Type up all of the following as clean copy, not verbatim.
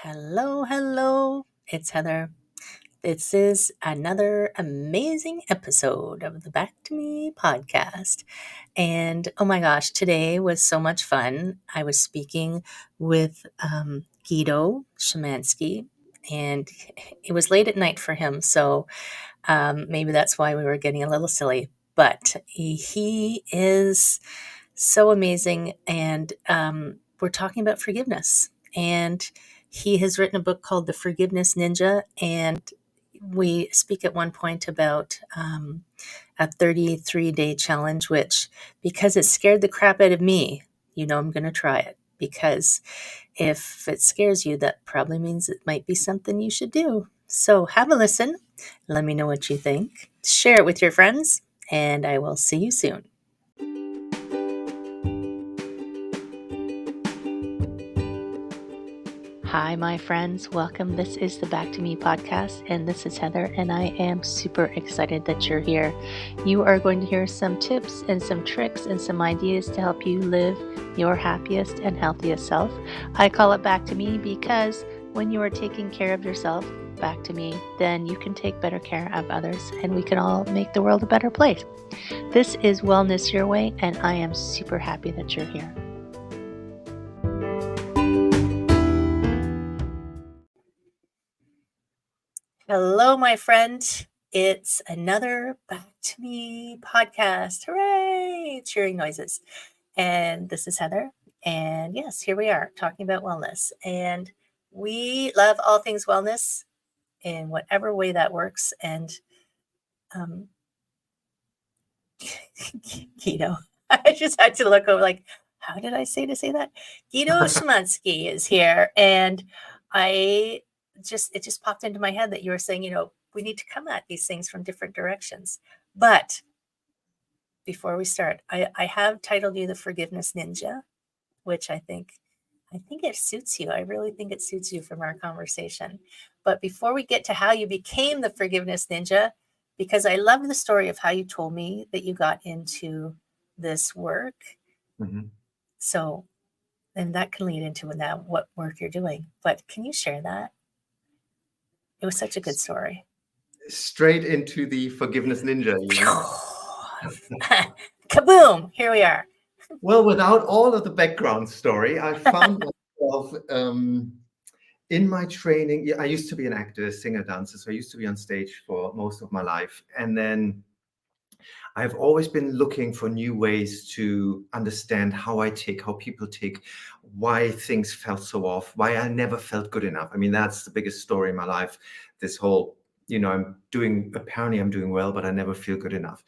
Hello, hello. It's Heather. This is another amazing episode of the Back to Me podcast. And oh my gosh, today was so much fun. I was speaking with Gido Schimanski, and it was late at night for him. So maybe that's why we were getting a little silly. But he is so amazing. And we're talking about forgiveness. And he has written a book called The Forgiveness Ninja. And we speak at one point about a 33-day challenge, which, because it scared the crap out of me, I'm going to try it. Because if it scares you, that probably means it might be something you should do. So have a listen. Let me know what you think. Share it with your friends, and I will see you soon. Hi, my friends. Welcome. This is the Back to Me podcast, and this is Heather, and I am super excited that you're here. You are going to hear some tips and some tricks and some ideas to help you live your happiest and healthiest self. I call it Back to Me because when you are taking care of yourself, back to me, then you can take better care of others, and we can all make the world a better place. This is Wellness Your Way, and I am super happy that you're here. Hello, my friend. It's another Back to Me podcast. Hooray! Cheering noises. And this is Heather. And yes, here we are talking about wellness. And we love all things wellness in whatever way that works. And Gido, I just had to look over like, how did I say that? Gido Schimanski is here. And it just popped into my head that you were saying, we need to come at these things from different directions. But before we start, I have titled you the Forgiveness Ninja, which I think it suits you. I really think it suits you from our conversation. But before we get to how you became the Forgiveness Ninja, because I love the story of how you told me that you got into this work. Mm-hmm. So, and that can lead into now what work you're doing. But can you share that? It was such a good story. Straight into the Forgiveness Ninja. Kaboom! Here we are. Well, without all of the background story, I found myself in my training. I used to be an actor, singer, dancer, so I used to be on stage for most of my life. And then I've always been looking for new ways to understand how people tick, why things felt so off, why I never felt good enough. I mean, that's the biggest story in my life. This whole, I'm doing well, but I never feel good enough.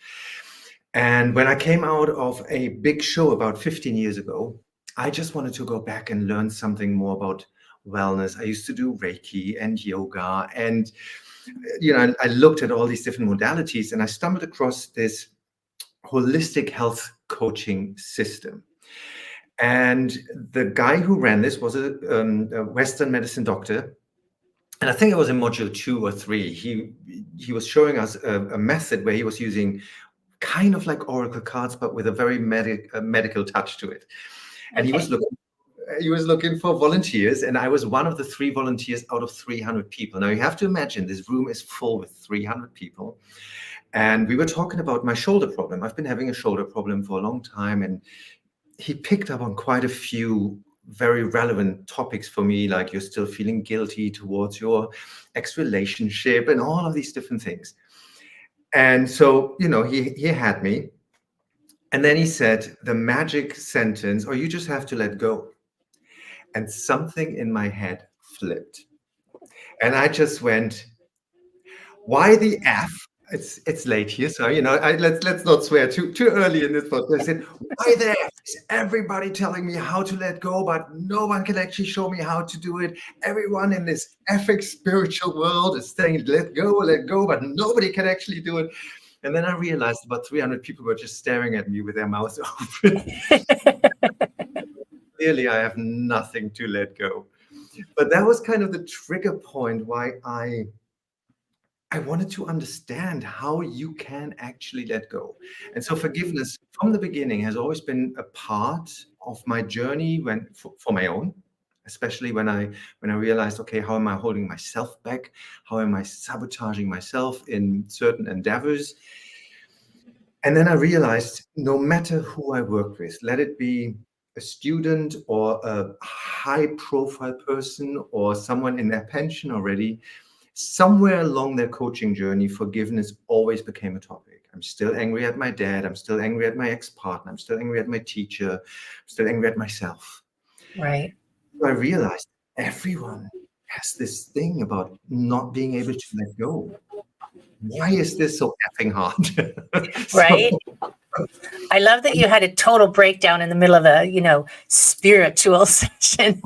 And when I came out of a big show about 15 years ago, I just wanted to go back and learn something more about wellness. I used to do Reiki and yoga, and I looked at all these different modalities, and I stumbled across this holistic health coaching system. And the guy who ran this was a Western medicine doctor. And I think it was in module 2 or 3. He was showing us a method where he was using kind of like oracle cards, but with a very medical touch to it. And Okay. he was looking for volunteers, and I was one of the 3 volunteers out of 300 people. Now you have to imagine this room is full with 300 people. And we were talking about my shoulder problem. I've been having a shoulder problem for a long time, and he picked up on quite a few very relevant topics for me, like you're still feeling guilty towards your ex-relationship and all of these different things. And so, he had me. And then he said the magic sentence, or you just have to let go. And something in my head flipped. And I just went, why the F? It's late here, so let's not swear too early in this podcast. I said, why the F is everybody telling me how to let go, but no one can actually show me how to do it? Everyone in this epic spiritual world is saying let go, but nobody can actually do it. And then I realized about 300 people were just staring at me with their mouths open. Clearly, I have nothing to let go. But that was kind of the trigger point why I wanted to understand how you can actually let go. And so forgiveness from the beginning has always been a part of my journey for my own. especially when I realized, okay, how am I holding myself back? How am I sabotaging myself in certain endeavors? And then I realized, no matter who I work with, let it be a student or a high profile person or someone in their pension already, somewhere along their coaching journey, forgiveness always became a topic. I'm still angry at my dad. I'm still angry at my ex-partner. I'm still angry at my teacher. I'm still angry at myself. Right. So I realized everyone has this thing about not being able to let go. Why is this so effing hard? So Right. I love that you had a total breakdown in the middle of a, spiritual session.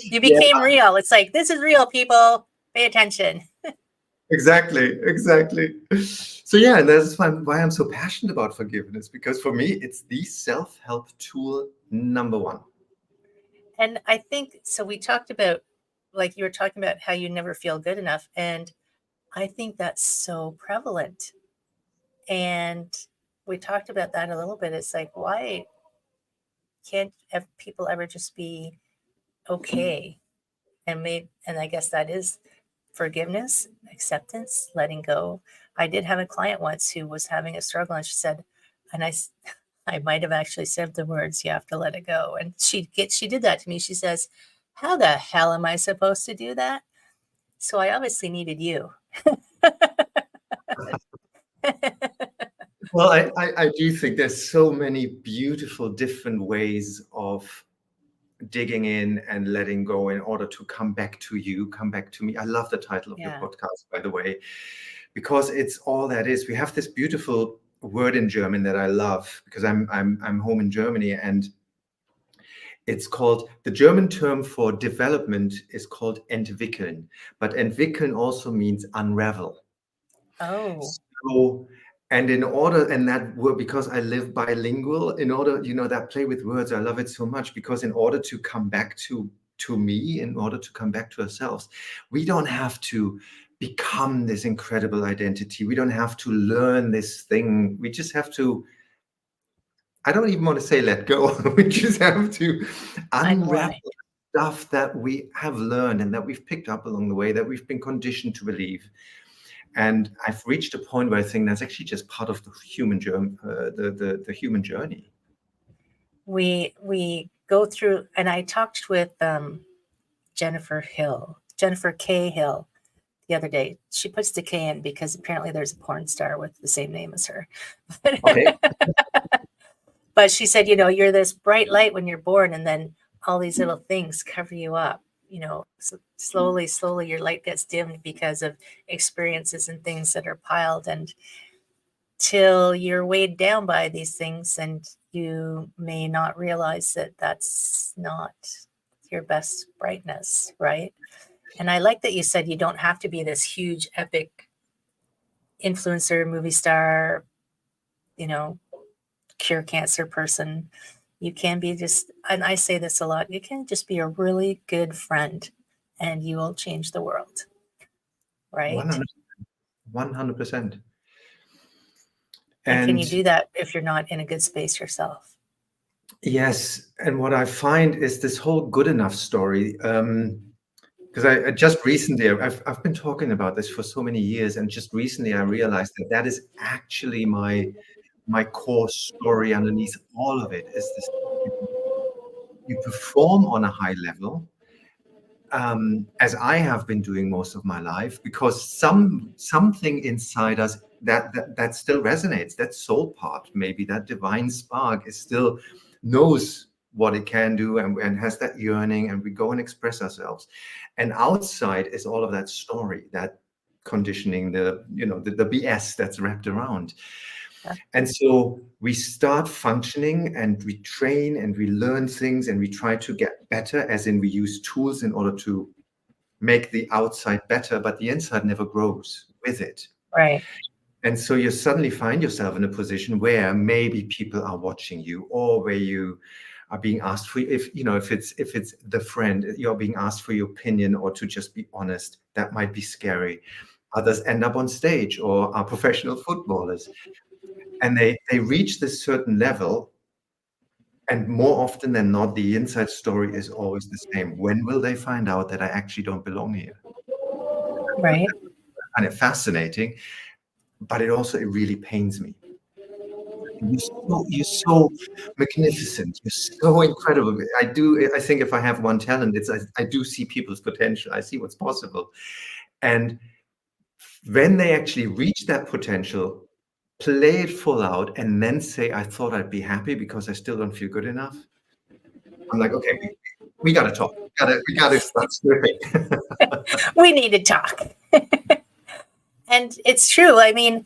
You yeah, became real. It's like, this is real, people. Pay attention. exactly. So yeah, and that's why I'm so passionate about forgiveness, because for me, it's the self-help tool number one. And I think so. We talked about, like, you were talking about how you never feel good enough. And I think that's so prevalent. And we talked about that a little bit. It's like, why can't people ever just be okay? And I guess that is forgiveness, acceptance, letting go. I did have a client once who was having a struggle, and she said, and I might have actually said the words, "You have to let it go." And she did that to me. She says, "How the hell am I supposed to do that?" So I obviously needed you. Well, I do think there's so many beautiful different ways of digging in and letting go in order to come back to you, come back to me. I love the title of your Yeah. podcast, by the way, because it's all that is. We have this beautiful word in German that I love, because I'm home in Germany, and it's called, the German term for development is called entwickeln, but entwickeln also means unravel. Oh, So, and in order, and that word, because I live bilingual, in order, that play with words, I love it so much, because in order to come back to me, in order to come back to ourselves, we don't have to become this incredible identity. We don't have to learn this thing. We just have to, I don't even want to say let go. We just have to unravel unwind. stuff that we have learned and that we've picked up along the way, that we've been conditioned to believe. And I've reached a point where I think that's actually just part of the human journey, the human journey. We go through, and I talked with Jennifer K. Hill, the other day. She puts the K in because apparently there's a porn star with the same name as her. Okay. But she said, you're this bright light when you're born, and then all these little things cover you up. So slowly your light gets dimmed because of experiences and things that are piled, and till you're weighed down by these things, and you may not realize that that's not your best brightness, right? And I like that you said you don't have to be this huge, epic influencer, movie star, you know, cure cancer person. You can be just, and I say this a lot, you can just be a really good friend and you will change the world, right? 100, 100%. And can you And do that if you're not in a good space yourself? yes, and what I find is this whole good enough story. Because I just recently, I've been talking about this for so many years, and just recently I realized that that is actually my core story underneath all of it, is this: you perform on a high level, as I have been doing most of my life, because something inside us that still resonates. That soul part, maybe that divine spark, is still knows what it can do, and has that yearning, and we go and express ourselves. And outside is all of that story, that conditioning, the BS that's wrapped around. And so we start functioning, and we train and we learn things, and we try to get better, as in we use tools in order to make the outside better, but the inside never grows with it. Right. And so you suddenly find yourself in a position where maybe people are watching you, or where you are being asked for, if it's the friend, you're being asked for your opinion, or to just be honest. That might be scary. Others end up on stage or are professional footballers, and they reach this certain level, And more often than not, the inside story is always the same. When will they find out that I actually don't belong here? Right. Kind of fascinating, but it really pains me. You're so magnificent. You're so incredible. I think if I have one talent, I do see people's potential. I see what's possible. And when they actually reach that potential, play it full out, and then say, I thought I'd be happy because I still don't feel good enough. I'm like, okay, we gotta talk. We gotta start snipping. We need to talk. And it's true. I mean,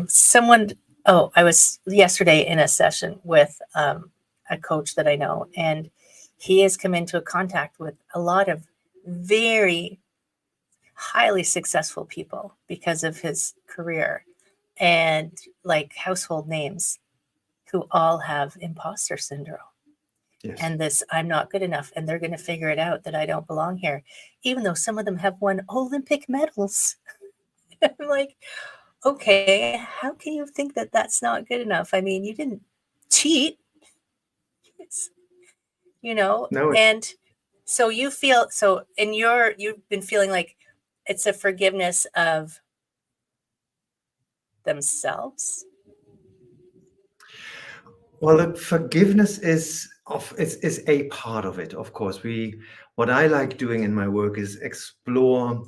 someone, I was yesterday in a session with a coach that I know, and he has come into contact with a lot of very highly successful people because of his career, and like household names who all have imposter syndrome. Yes. And this, I'm not good enough, and they're going to figure it out that I don't belong here, even though some of them have won Olympic medals. I'm like, okay, how can you think that that's not good enough? I mean, you didn't cheat, No, and so you feel so, and you've been feeling like it's a forgiveness of themselves. well, the forgiveness is a part of it. Of course, what I like doing in my work is explore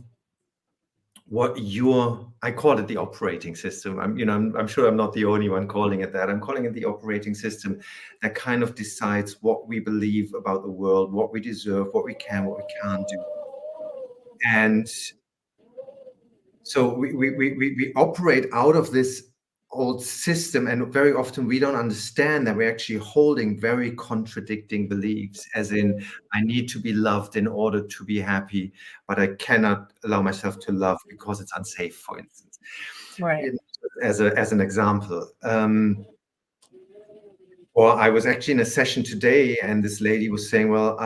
I call it the operating system. I'm sure I'm not the only one calling it that. I'm calling it the operating system that kind of decides what we believe about the world, what we deserve, what we can, what we can't do. And so we operate out of this old system, and very often we don't understand that we're actually holding very contradicting beliefs, as in, I need to be loved in order to be happy, but I cannot allow myself to love because it's unsafe, for instance. Right. As an example. Or I was actually in a session today, and this lady was saying, well,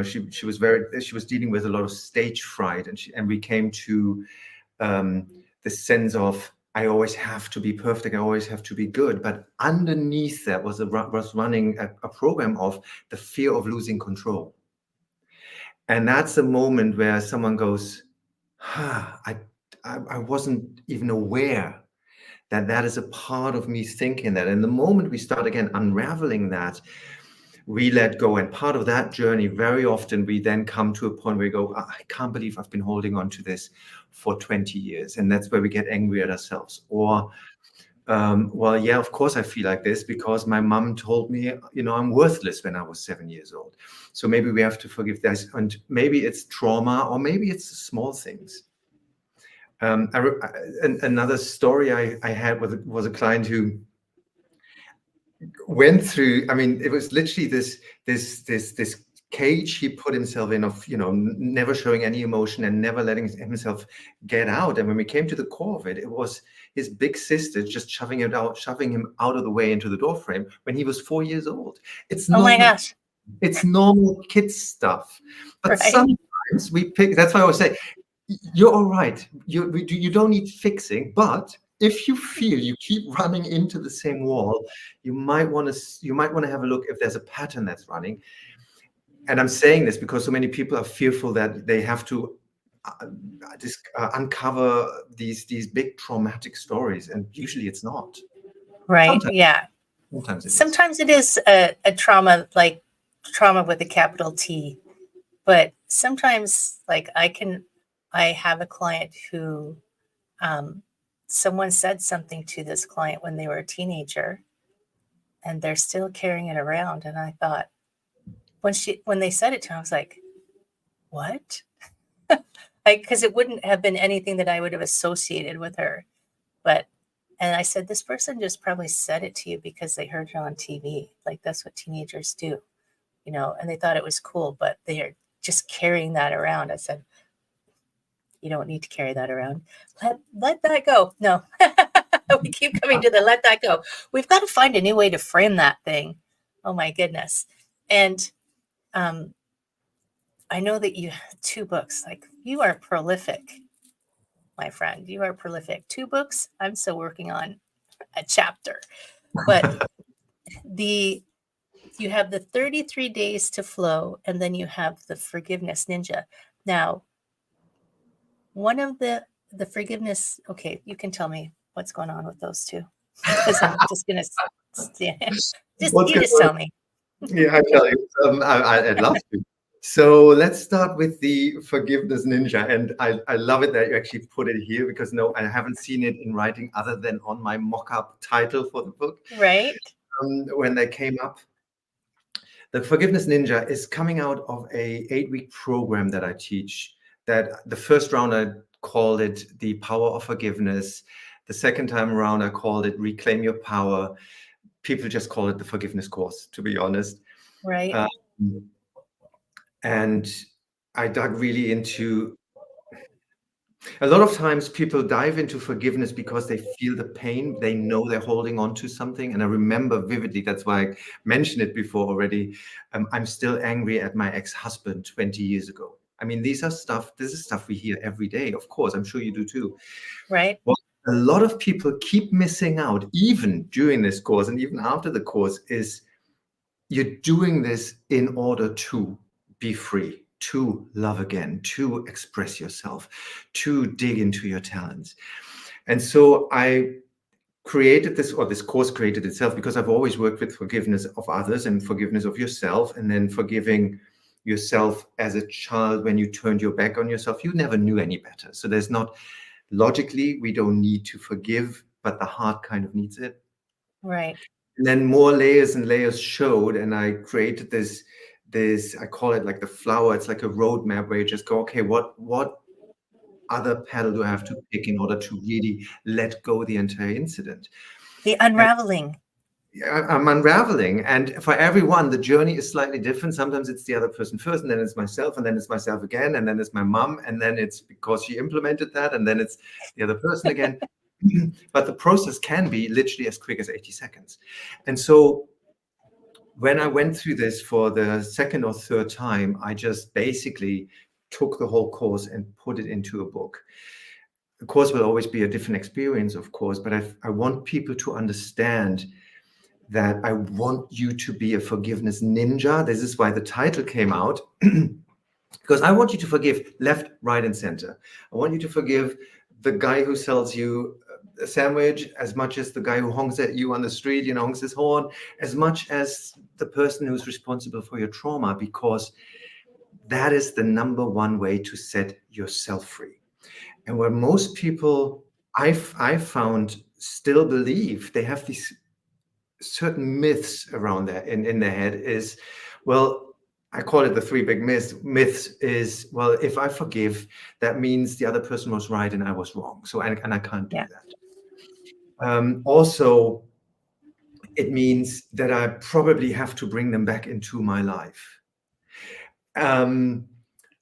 she was dealing with a lot of stage fright, and we came to the sense of, I always have to be perfect, I always have to be good. But underneath that was running a program of the fear of losing control. And that's a moment where someone goes, I wasn't even aware that is a part of me thinking that. And the moment we start again unraveling that, we let go. And part of that journey, very often we then come to a point where we go, I can't believe I've been holding on to this for 20 years. And that's where we get angry at ourselves. Or, well, yeah, of course I feel like this because my mom told me, I'm worthless when I was 7 years old. So maybe we have to forgive this. And maybe it's trauma, or maybe it's small things. Another story I had was a client who went through. I mean, it was literally this cage he put himself in of never showing any emotion and never letting himself get out. And when we came to the core of it, it was his big sister just shoving him out of the way into the doorframe when he was 4 years old. It's Oh my normal. gosh. It's normal kid stuff. But Right. sometimes we pick. That's why I always say, you're all right. You don't need fixing, but if you feel you keep running into the same wall, you might want to have a look if there's a pattern that's running. And I'm saying this because so many people are fearful that they have to uncover these big traumatic stories, and usually it's not. Right. Yeah. Sometimes it is. Sometimes it is a trauma, like trauma with a capital T. But sometimes, like I have a client who, someone said something to this client when they were a teenager, and they're still carrying it around. And I thought, when they said it to me, I was like, what? Because it wouldn't have been anything that I would have associated with her. And I said, this person just probably said it to you because they heard it on TV. Like, that's what teenagers do, and they thought it was cool, but they are just carrying that around. I said, you don't need to carry that around. Let that go. No, we keep coming to the let that go. We've got to find a new way to frame that thing. Oh my goodness. And I know that you have 2 books. Like, you are prolific, my friend. You are prolific. 2 books. I'm still working on a chapter. But the You have the 33 days to flow, and then you have the Forgiveness Ninja. Now, one of the forgiveness, okay, you can tell me what's going on with those two, because I'm just gonna just What's you going just on? tell me. Yeah, I tell you, I'd love to. So let's start with the Forgiveness Ninja. And I love it that you actually put it here because no, I haven't seen it in writing other than on my mock-up title for the book Right, when they came up. The Forgiveness Ninja is coming out of a 8-week program that I teach. That the first round I called it the power of forgiveness. The second time around I called it reclaim your power. People just call it the forgiveness course, to be honest. right, Um, and I dug really into a lot of times people dive into forgiveness because they feel the pain. They know they're holding on to something. And I remember vividly, that's why I mentioned it before already. I'm still angry at my ex-husband 20 years ago. I mean, this is stuff we hear every day. Of course, I'm sure you do too. right, What a lot of people keep missing out, even during this course and even after the course, is you're doing this in order to be free, to love again, to express yourself, to dig into your talents. And so I created this, or this course created itself, because I've always worked with forgiveness of others and forgiveness of yourself, and then forgiving yourself as a child when you turned your back on yourself. You never knew any better. So there's not, logically, we don't need to forgive, but the heart kind of needs it. right, And then more layers and layers showed, and I created this I call it like the flower. It's like a roadmap where you just go, okay, what other paddle do I have to pick in order to really let go the entire incident? the And unraveling. I'm unraveling, and for everyone the journey is slightly different. Sometimes it's the other person first, and then it's myself, and then it's myself again, and then it's my mom, and then it's because she implemented that, and then it's the other person again. But the process can be literally as quick as 80 seconds. And so when I went through this for the second or third time, I just basically took the whole course and put it into a book. The course will always be a different experience, of course, but I want people to understand that I want you to be a forgiveness ninja. This is why the title came out. Because I want you to forgive left, right, and center. I want you to forgive the guy who sells you a sandwich as much as the guy who honks at you on the street, honks his horn, as much as the person who's responsible for your trauma, because that is the number one way to set yourself free. And where most people I've found still believe, they have these certain myths around that in their head is, well, I call it the three big myths is, well, if I forgive, that means the other person was right and I was wrong. So, and I can't do Yeah, that. Also, it means that I probably have to bring them back into my life. And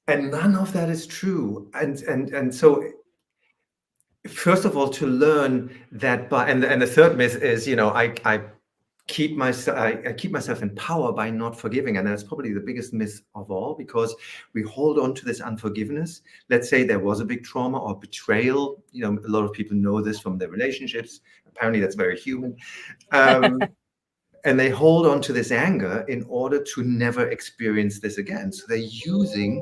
none of that is true. And so first of all, to learn that and the third myth is, I keep myself in power by not forgiving, and that's probably the biggest myth of all, because we hold on to this unforgiveness. Let's say there was a big trauma or betrayal. A lot of people know this from their relationships. Apparently that's very human. And they hold on to this anger in order to never experience this again. So they're using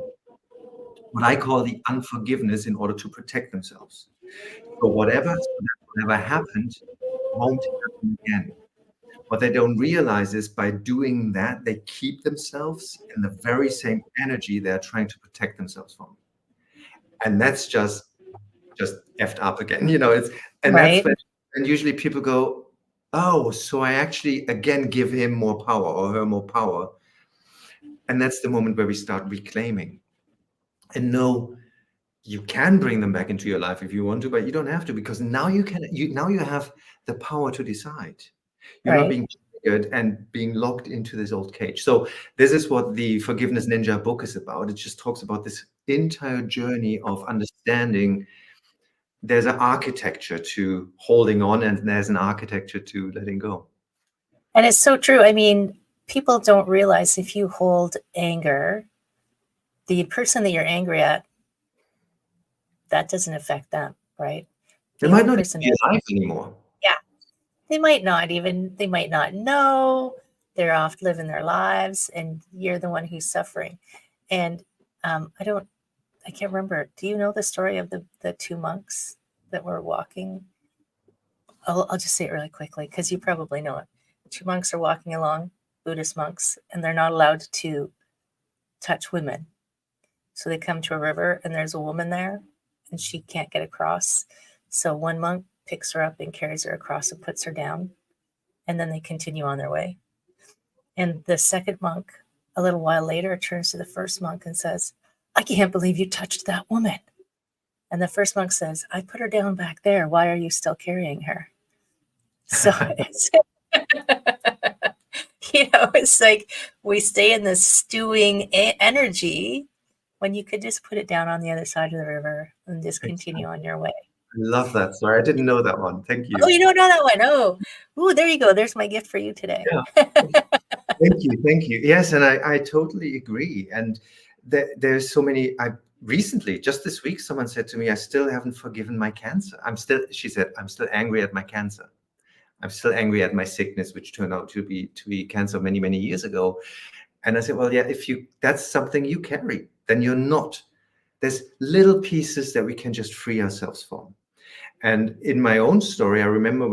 what I call the unforgiveness in order to protect themselves. So whatever happened won't happen again. What they don't realize is by doing that, they keep themselves in the very same energy they're trying to protect themselves from. And that's just effed up again. And that's right. when, and usually people go, oh, so I actually again give him more power or her more power. And that's the moment where we start reclaiming. And no, you can bring them back into your life if you want to, but you don't have to, because now you have the power to decide. You're not Right. being triggered and being locked into this old cage. So this is what the Forgiveness Ninja book is about. It just talks about this entire journey of understanding there's an architecture to holding on and there's an architecture to letting go. And it's so true. I mean, people don't realize if you hold anger, the person that you're angry at, that doesn't affect them, right? They The might only not even person be that, alive anymore. yeah, they might not know, they're off living their lives, and you're the one who's suffering. And I can't remember. Do you know the story of the two monks that were walking? I'll just say it really quickly because you probably know it. Two monks are walking along, Buddhist monks, and they're not allowed to touch women. So they come to a river, and there's a woman there, and she can't get across. So one monk picks her up and carries her across and puts her down, and then they continue on their way. And the second monk, a little while later, turns to the first monk and says, "I can't believe you touched that woman." And the first monk says, "I put her down back there. Why are you still carrying her?" So it's, it's like we stay in this stewing energy when you could just put it down on the other side of the river and just continue on your way. I love that story. I didn't know that one. Thank you. Oh, you don't know that one? Oh, there you go. There's my gift for you today. Yeah. Thank you. Yes, and I totally agree. And there's so many. Recently, just this week, someone said to me, "I still haven't forgiven my cancer. She said, I'm still angry at my cancer. I'm still angry at my sickness, which turned out to be cancer many, many years ago." And I said, well, yeah, that's something you carry, then you're not. There's little pieces that we can just free ourselves from. And in my own story, I remember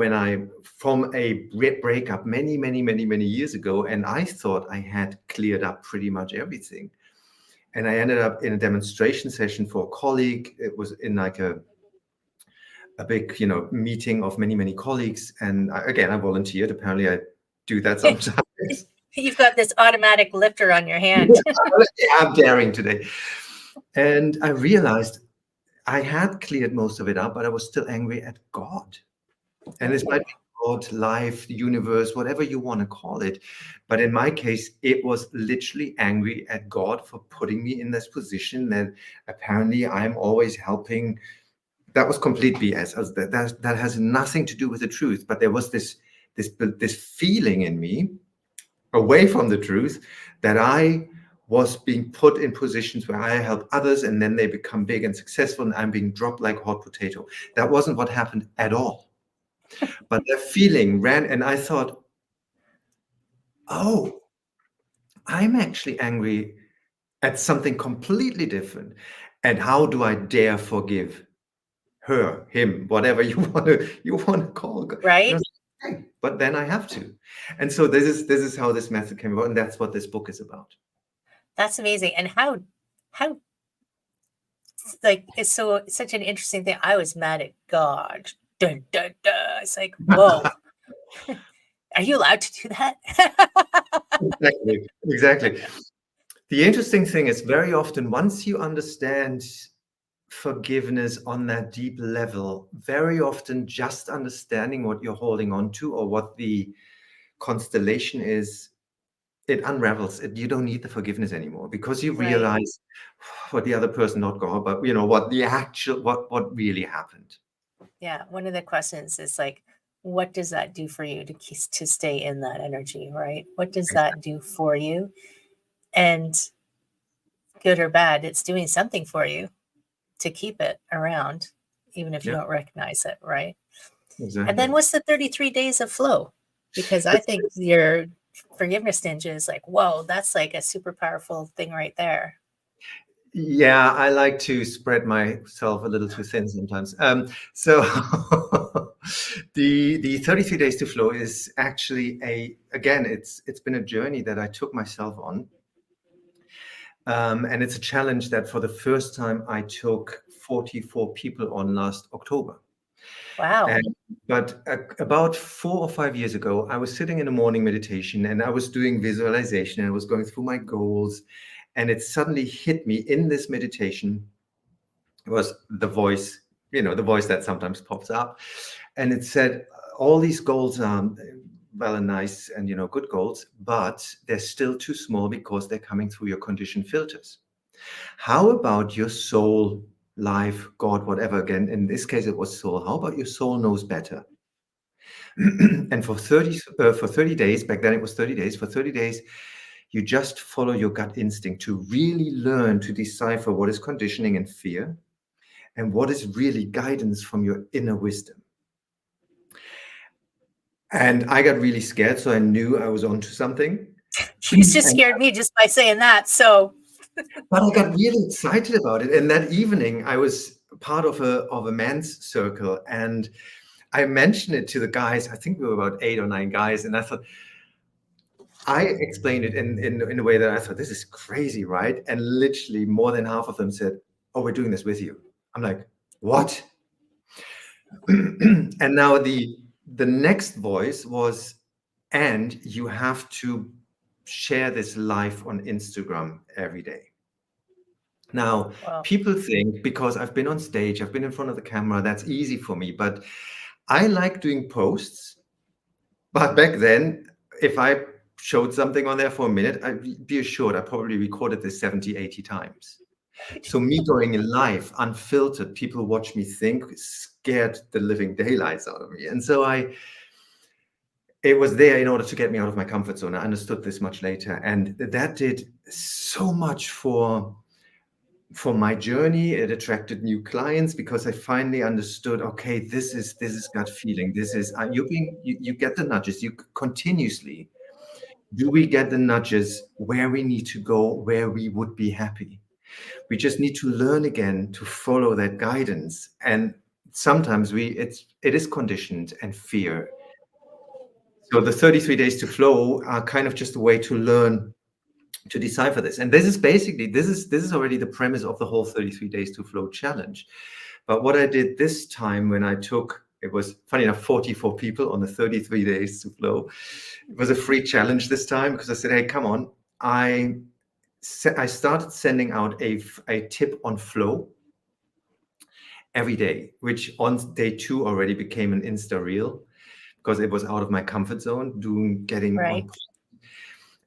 from a breakup many, many, many, many years ago, and I thought I had cleared up pretty much everything. And I ended up in a demonstration session for a colleague. It was in like a big, meeting of many, many colleagues. And I volunteered. Apparently I do that sometimes. You've got this automatic lifter on your hand. Yeah, I'm daring today. And I realized I had cleared most of it up, but I was still angry at God. And this might be God, life, the universe, whatever you want to call it. But in my case, it was literally angry at God for putting me in this position that apparently I'm always helping. That was complete BS. That has nothing to do with the truth. But there was this feeling in me, away from the truth, that I was being put in positions where I help others and then they become big and successful and I'm being dropped like a hot potato. That wasn't what happened at all. But that feeling ran, and I thought, oh, I'm actually angry at something completely different. And how do I dare forgive her, him, whatever you want to call God? Right. Okay, but then I have to. And so this is how this method came about, and that's what this book is about. That's amazing. And how like it's such an interesting thing. I was mad at God. Dun, dun, dun. It's like, whoa. Are you allowed to do that? Exactly. The interesting thing is, very often, once you understand forgiveness on that deep level, very often just understanding what you're holding on to or what the constellation is, it unravels it. You don't need the forgiveness anymore because you realize what the other person, not God, but what the actual, what really happened. Yeah. One of the questions is like, what does that do for you to stay in that energy, right? What does that do for you? And good or bad, it's doing something for you to keep it around, even if you don't recognize it, right? Exactly. And then what's the 33 days of flow? Because I think your Forgiveness Ninja is like, whoa, that's like a super powerful thing right there. Yeah, I like to spread myself a little too thin sometimes. So the 33 days to flow is actually it's been a journey that I took myself on. And it's a challenge that for the first time I took 44 people on last October. Wow. But about 4 or 5 years ago, I was sitting in a morning meditation and I was doing visualization and I was going through my goals. And it suddenly hit me in this meditation. It was the voice, the voice that sometimes pops up. And it said, all these goals are well and nice and, good goals, but they're still too small because they're coming through your conditioned filters. How about your soul, life, God, whatever? Again, in this case, it was soul. How about your soul knows better? And for 30 days, back then it was 30 days, for 30 days, you just follow your gut instinct to really learn to decipher what is conditioning and fear and what is really guidance from your inner wisdom. And I got really scared, so I knew I was onto something. You just And, scared me just by saying that. So, but I got really excited about it. And that evening, I was part of a men's circle, and I mentioned it to the guys. I think we were about 8 or 9 guys, and I explained it in a way that I thought, this is crazy, right? And literally more than half of them said, "Oh, we're doing this with you." I'm like, "What?" And now the next voice was, "And you have to share this live on Instagram every day." Now, well, people think because I've been on stage, I've been in front of the camera, that's easy for me. But I like doing posts. But back then, if I showed something on there for a minute, I'd be assured I probably recorded this 70, 80 times. So me going in live, unfiltered, people watch me think, scared the living daylights out of me. And so it was there in order to get me out of my comfort zone. I understood this much later. And that did so much for my journey. It attracted new clients because I finally understood, okay, this is gut feeling. This is you get the nudges. You continuously do. We get the nudges where we need to go, where we would be happy. We just need to learn again to follow that guidance. And sometimes it is conditioned and fear. So the 33 days to flow are kind of just a way to learn to decipher this. And this is basically, this is already the premise of the whole 33 days to flow challenge. But what I did this time when I took, it was funny enough, 44 people on the 33 days to flow. It was a free challenge this time because I said, hey, come on. I started sending out a tip on flow every day, which on day 2 already became an Insta reel because it was out of my comfort zone, getting right. on.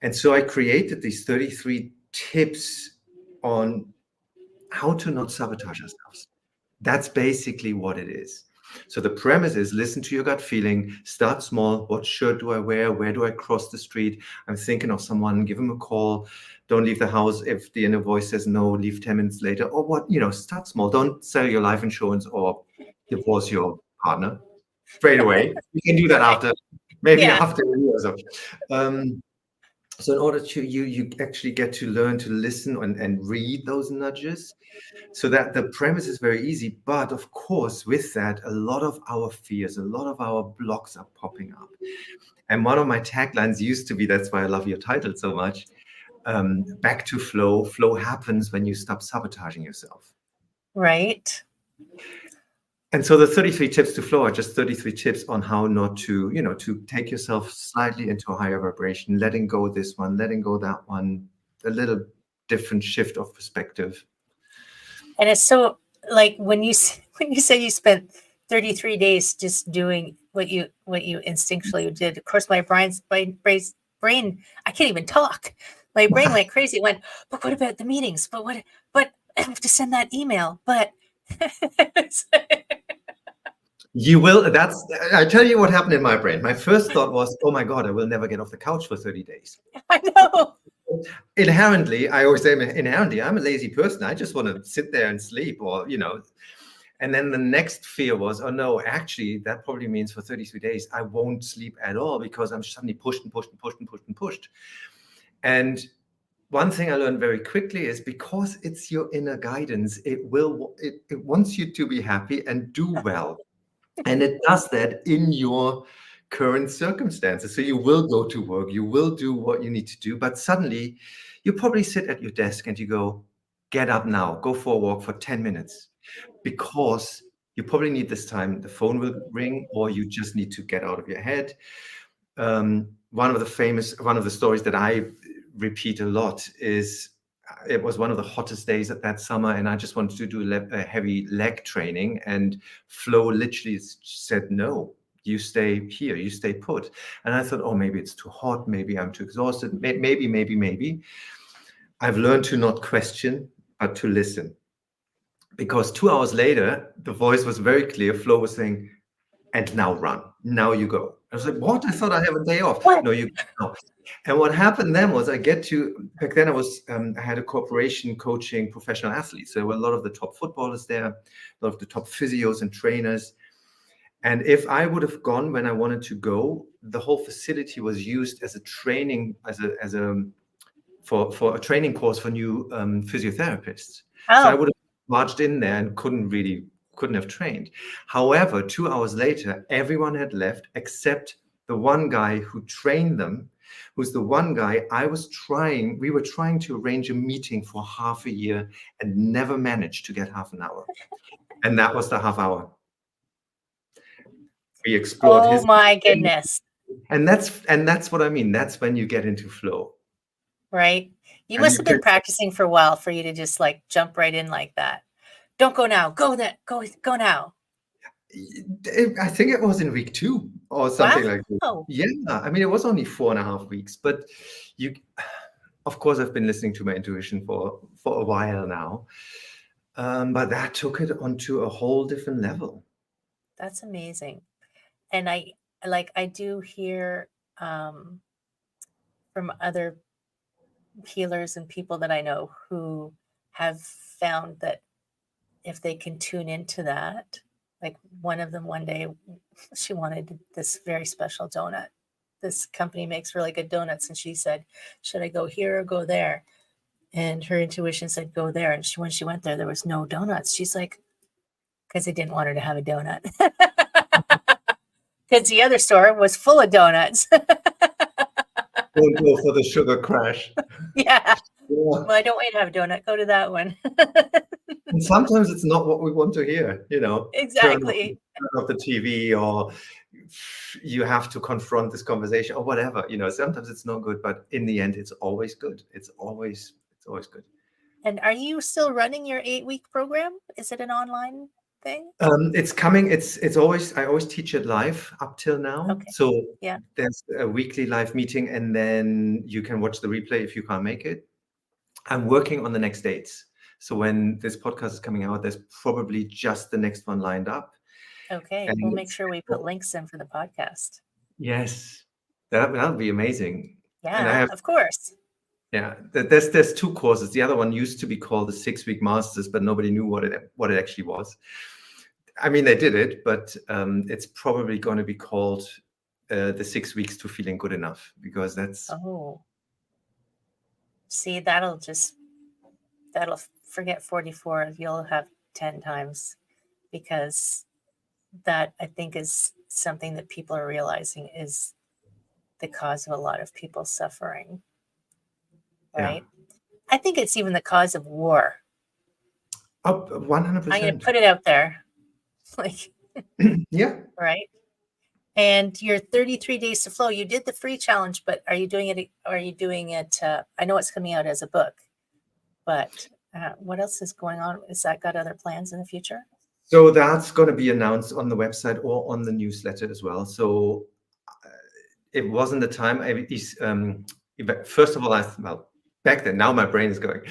And so I created these 33 tips on how to not sabotage ourselves. That's basically what it is. So the premise is listen to your gut feeling, start small. What shirt do I wear? Where do I cross the street? I'm thinking of someone, give them a call. Don't leave the house if the inner voice says no, leave 10 minutes later. Or what, start small. Don't sell your life insurance or divorce your partner straight away. You can do that after, maybe Yeah. after a year or so. So in order to you actually get to learn to listen and read those nudges, so that the premise is very easy. But of course, with that, a lot of our fears, a lot of our blocks are popping up. And one of my taglines used to be, that's why I love your title so much, back to flow. Flow happens when you stop sabotaging yourself. Right. And so the 33 tips to flow are just 33 tips on how not to, to take yourself slightly into a higher vibration, letting go this one, letting go that one, a little different shift of perspective. And it's so like when you say you spent 33 days just doing what you instinctually did. Of course, my brain, I can't even talk. My brain went crazy. It went, but what about the meetings? But I have to send that email. But You will, I tell you what happened in my brain. My first thought was, oh my God, I will never get off the couch for 30 days. I know. Inherently, I always say inherently, I'm a lazy person. I just want to sit there and sleep and then the next fear was, oh no, actually, that probably means for 33 days, I won't sleep at all because I'm suddenly pushed and pushed and pushed and pushed and pushed. And one thing I learned very quickly is because it's your inner guidance, it wants you to be happy and do well. And it does that in your current circumstances. So you will go to work, you will do what you need to do, but suddenly you probably sit at your desk and you go, get up now, go for a walk for 10 minutes, because you probably need this time. The phone will ring, or you just need to get out of your head. One of the stories that I repeat a lot is, it was one of the hottest days at that summer, and I just wanted to do a heavy leg training, and Flo literally said, no, you stay here, you stay put. And I thought, oh, maybe it's too hot, maybe I'm too exhausted, maybe. I've learned to not question, but to listen. Because 2 hours later, the voice was very clear. Flo was saying, and now run, now you go. I was like, what? I thought I have a day off. What? No, you go. And what happened then was back then I had a corporation coaching professional athletes. So there were a lot of the top footballers there, a lot of the top physios and trainers. And if I would have gone when I wanted to go, the whole facility was used as a training, as a for a training course for new physiotherapists. So I Oh, would have marched in there and couldn't have trained. However, 2 hours later, everyone had left except the one guy who trained them, who's the one guy we were trying to arrange a meeting for half a year and never managed to get half an hour. And that was the half hour. We explored oh his, my goodness. and that's what I mean. That's when you get into flow. Right? You And must you have can, been practicing for a while for you to just like jump right in like that. Don't go now. Go that. Go now. I think it was in week 2 or something like that. Wow. Yeah, I mean, it was only 4.5 weeks, but you, of course, I've been listening to my intuition for a while now, but that took it onto a whole different level. That's amazing. And I do hear um, from other healers and people that I know who have found that if they can tune into that, like one of them one day, she wanted this very special donut. This company makes really good donuts. And she said, should I go here or go there? And her intuition said, go there. And when she went there was no donuts. She's like, because they didn't want her to have a donut. Because the other store was full of donuts. Don't go for the sugar crash. Yeah. Yeah. Well, I don't want you to have a donut. Go to that one. And sometimes it's not what we want to hear, Exactly. turn off the TV, or you have to confront this conversation or whatever, sometimes it's not good, but in the end, it's always good. It's always good. And are you still running your 8-week program? Is it an online thing? It's coming. I always teach it live up till now. Okay. So Yeah. there's a weekly live meeting, and then you can watch the replay if you can't make it. I'm working on the next dates. So when this podcast is coming out, there's probably just the next one lined up. Okay. And We'll make sure we put links in for the podcast. yes, that would be amazing. And I Yeah, have, of course. yeah, there's 2 courses. The other one used to be called the 6-week masters, but nobody knew what it actually was. I mean, they did it, but it's probably going to be called the 6 weeks to feeling good enough, because that's, Oh, see, that'll forget 44. You'll have 10 times, because that I think is something that people are realizing is the cause of a lot of people's suffering. Right? yeah. I think it's even the cause of war. Up I'm going to 100%. put it out there. Like, Yeah. right? And your 33 days to flow, you did the free challenge, but are you doing it? I know it's coming out as a book, but what else is going on? Is that got other plans in the future? So that's going to be announced on the website or on the newsletter as well. So it wasn't the time. First of all, back then, now my brain is going.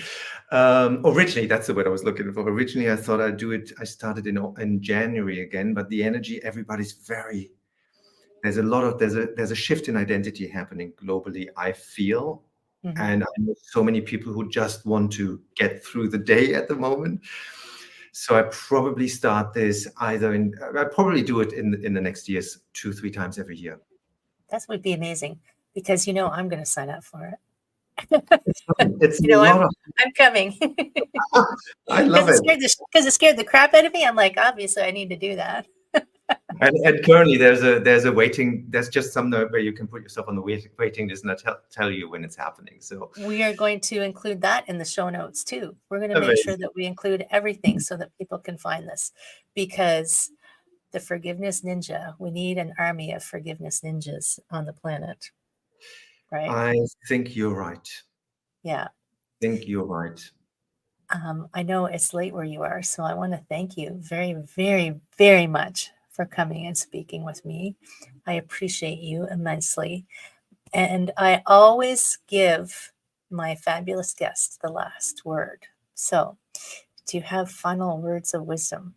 Originally, that's the word I was looking for. Originally, I thought I'd do it. I started in January again, but the energy, everybody's there's a shift in identity happening globally, I feel. Mm-hmm. And I know so many people who just want to get through the day at the moment. So I probably start this I probably do it in the next years, 2-3 times every year. That would be amazing, because I'm going to sign up for it. It's a lot of. I'm coming. I love it. Because it scared the crap out of me. I'm like, obviously, I need to do that. And currently, there's a waiting. There's just somewhere where you can put yourself on the waiting list, and I tell you when it's happening. So we are going to include that in the show notes too. We're going to make amazing. sure that we include everything so that people can find this, because the Forgiveness Ninja, we need an army of Forgiveness Ninjas on the planet, right? I think you're right. Yeah. I think you're right. I know it's late where you are, so I want to thank you very, very, very much for coming and speaking with me. I appreciate you immensely. And I always give my fabulous guest the last word. So, do you have final words of wisdom?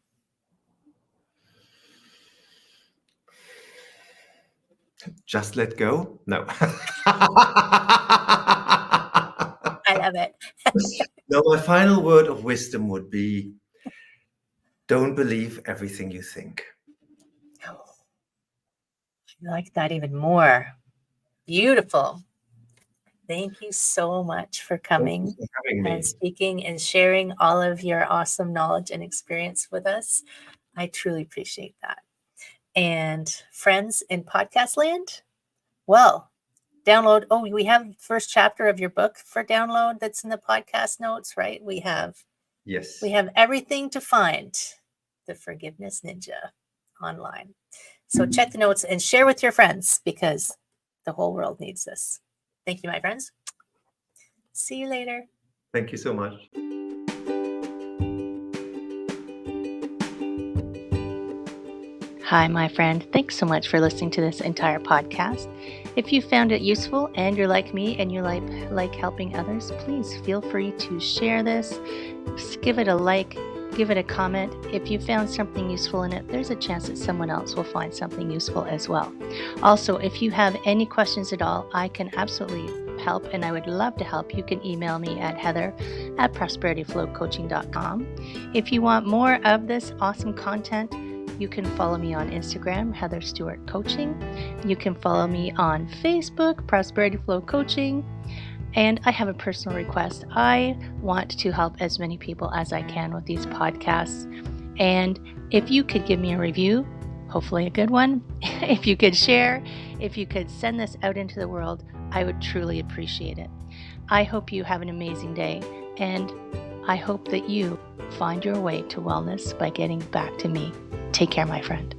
Just let go? No. I love it. No, my final word of wisdom would be, don't believe everything you think. I like that even more. Beautiful. Thank you so much for Thank you coming for having and me. speaking and sharing all of your awesome knowledge and experience with us. I truly appreciate that. And friends in podcast land, well, download. Oh, we have first chapter of your book for download that's in the podcast notes, right? We have Yes. everything to find the Forgiveness Ninja online. So check the notes and share with your friends because the whole world needs this. Thank you, my friends. See you later. Thank you so much. Hi, my friend. Thanks so much for listening to this entire podcast. If you found it useful and you're like me and you like helping others, please feel free to share this. Just give it a like, give it a comment. If you found something useful in it, there's a chance that someone else will find something useful as well. Also, if you have any questions at all, I can absolutely help and I would love to help. You can email me at heather@prosperityflowcoaching.com. If you want more of this awesome content, you can follow me on Instagram, Heather Stewart Coaching. You can follow me on Facebook, Prosperity Flow Coaching. And I have a personal request. I want to help as many people as I can with these podcasts. And if you could give me a review, hopefully a good one, if you could share, if you could send this out into the world, I would truly appreciate it. I hope you have an amazing day. And I hope that you find your way to wellness by getting back to me. Take care, my friend.